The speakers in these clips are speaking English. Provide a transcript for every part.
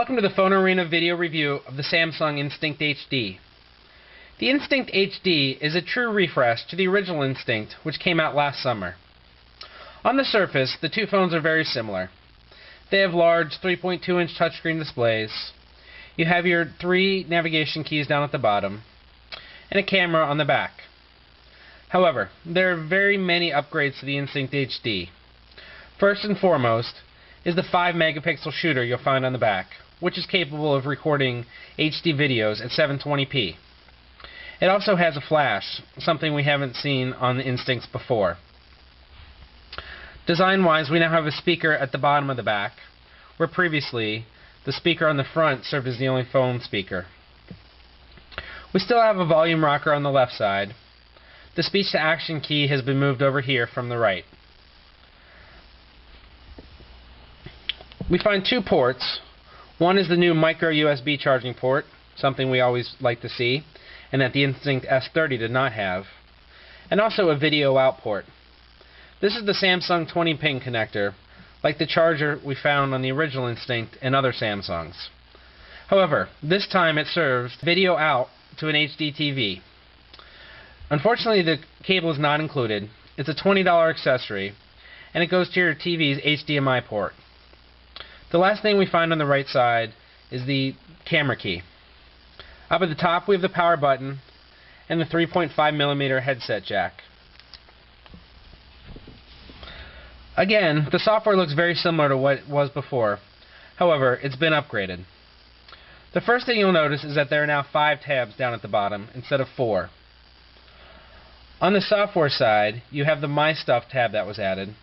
Welcome to the Phone Arena video review of the Samsung Instinct HD. The Instinct HD is a true refresh to the original Instinct, which came out last summer. On the surface, the two phones are very similar. They have large 3.2-inch touchscreen displays. You have your 3 navigation keys down at the bottom, and a camera on the back. However, there are very many upgrades to the Instinct HD. First and foremost is the 5-megapixel shooter you'll find on the back, which is capable of recording HD videos at 720p. It also has a flash, something we haven't seen on the Instincts before. Design-wise, we now have a speaker at the bottom of the back, where previously the speaker on the front served as the only phone speaker. We still have a volume rocker on the left side. The speech-to-action key has been moved over here from the right. We find 2 ports. One is the new micro USB charging port, something we always like to see, and that the Instinct S30 did not have, and also a video out port. This is the Samsung 20-pin connector, like the charger we found on the original Instinct and other Samsungs. However, this time it serves video out to an HD TV. Unfortunately, the cable is not included. It's a $20 accessory, and it goes to your TV's HDMI port. The last thing we find on the right side is the camera key. Up at the top we have the power button and the 3.5mm headset jack. Again, the software looks very similar to what it was before. However, it's been upgraded. The first thing you'll notice is that there are now 5 tabs down at the bottom instead of 4. On the software side, you have the My Stuff tab that was added.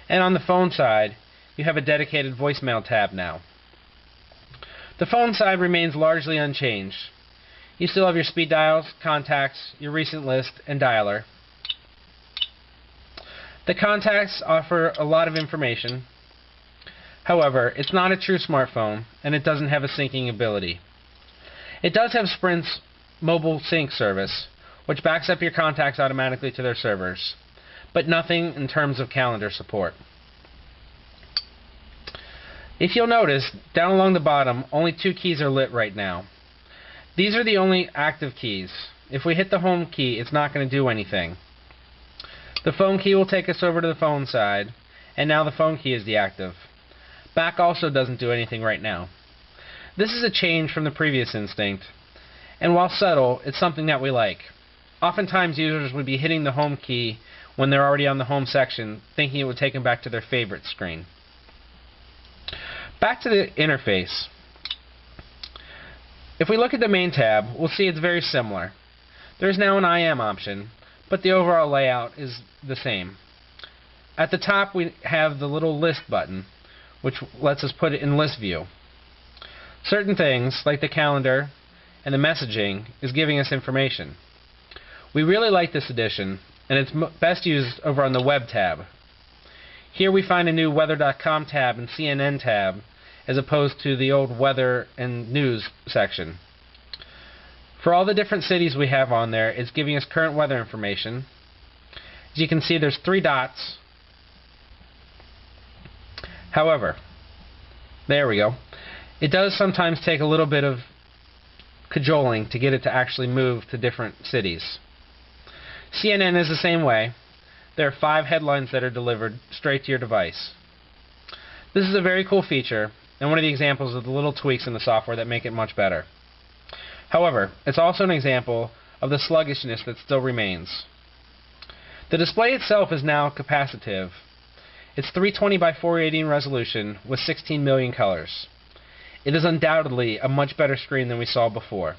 And on the phone side, you have a dedicated voicemail tab now. The phone side remains largely unchanged. You still have your speed dials, contacts, your recent list, and dialer. The contacts offer a lot of information. However, it's not a true smartphone, and it doesn't have a syncing ability. It does have Sprint's mobile sync service, which backs up your contacts automatically to their servers, but nothing in terms of calendar support. If you'll notice, down along the bottom, only 2 keys are lit right now. These are the only active keys. If we hit the home key, it's not going to do anything. The phone key will take us over to the phone side, and now the phone key is deactive. Back also doesn't do anything right now. This is a change from the previous Instinct, and while subtle, it's something that we like. Oftentimes users would be hitting the home key when they're already on the home section, thinking it would take them back to their favorite screen. Back to the interface. If we look at the main tab, we'll see it's very similar. There's now an IM option, but the overall layout is the same. At the top we have the little list button, which lets us put it in list view. Certain things, like the calendar and the messaging, is giving us information. We really like this addition, and it's best used over on the web tab. Here we find a new weather.com tab and CNN tab, as opposed to the old weather and news section. For all the different cities we have on there, it's giving us current weather information. As you can see, there's 3 dots. However, there we go. It does sometimes take a little bit of cajoling to get it to actually move to different cities. CNN is the same way. There are 5 headlines that are delivered straight to your device. This is a very cool feature, and one of the examples of the little tweaks in the software that make it much better. However, it's also an example of the sluggishness that still remains. The display itself is now capacitive. It's 320 by 480 in resolution with 16 million colors. It is undoubtedly a much better screen than we saw before.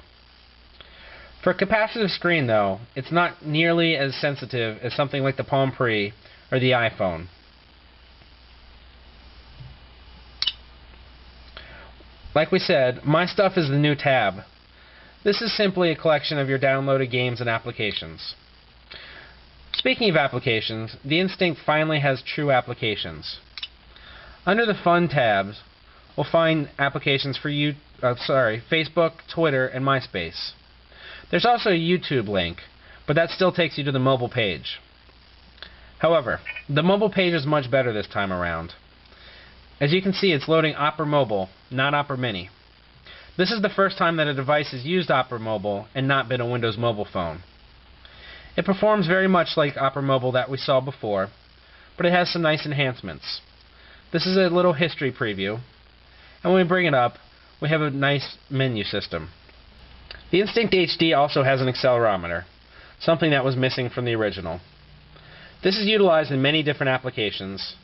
For a capacitive screen, though, it's not nearly as sensitive as something like the Palm Pre or the iPhone. Like we said, My Stuff is the new tab. This is simply a collection of your downloaded games and applications. Speaking of applications, the Instinct finally has true applications. Under the Fun tabs, we'll find applications for Facebook, Twitter, and MySpace. There's also a YouTube link, but that still takes you to the mobile page. However, the mobile page is much better this time around. As you can see, it's loading Opera Mobile, not Opera Mini. This is the first time that a device has used Opera Mobile and not been a Windows Mobile phone. It performs very much like Opera Mobile that we saw before, but it has some nice enhancements. This is a little history preview, and when we bring it up, we have a nice menu system. The Instinct HD also has an accelerometer, something that was missing from the original. This is utilized in many different applications,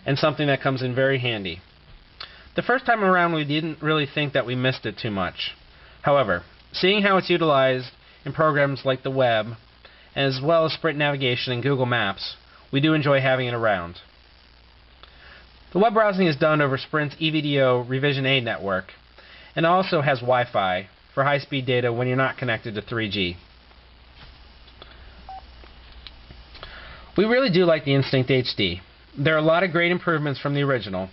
and something that comes in very handy. The first time around we didn't really think that we missed it too much. However, seeing how it's utilized in programs like the web, as well as Sprint Navigation and Google Maps, we do enjoy having it around. The web browsing is done over Sprint's EVDO Revision A network, and also has Wi-Fi for high-speed data when you're not connected to 3G. We really do like the Instinct HD. There are a lot of great improvements from the original.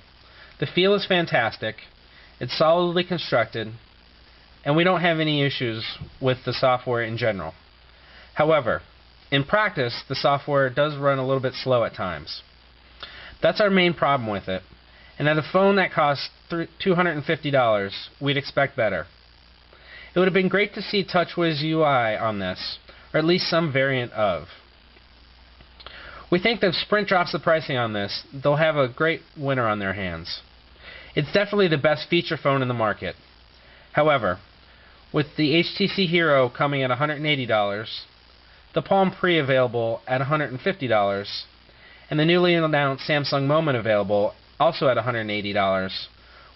The feel is fantastic, it's solidly constructed, and we don't have any issues with the software in general. However, in practice, the software does run a little bit slow at times. That's our main problem with it, and at a phone that costs $250, we'd expect better. It would have been great to see TouchWiz UI on this, or at least some variant of. We think that if Sprint drops the pricing on this, they'll have a great winner on their hands. It's definitely the best feature phone in the market. However, with the HTC Hero coming at $180, the Palm Pre available at $150, and the newly announced Samsung Moment available also at $180,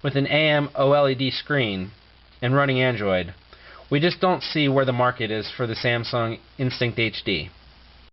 with an AM OLED screen and running Android, we just don't see where the market is for the Samsung Instinct HD.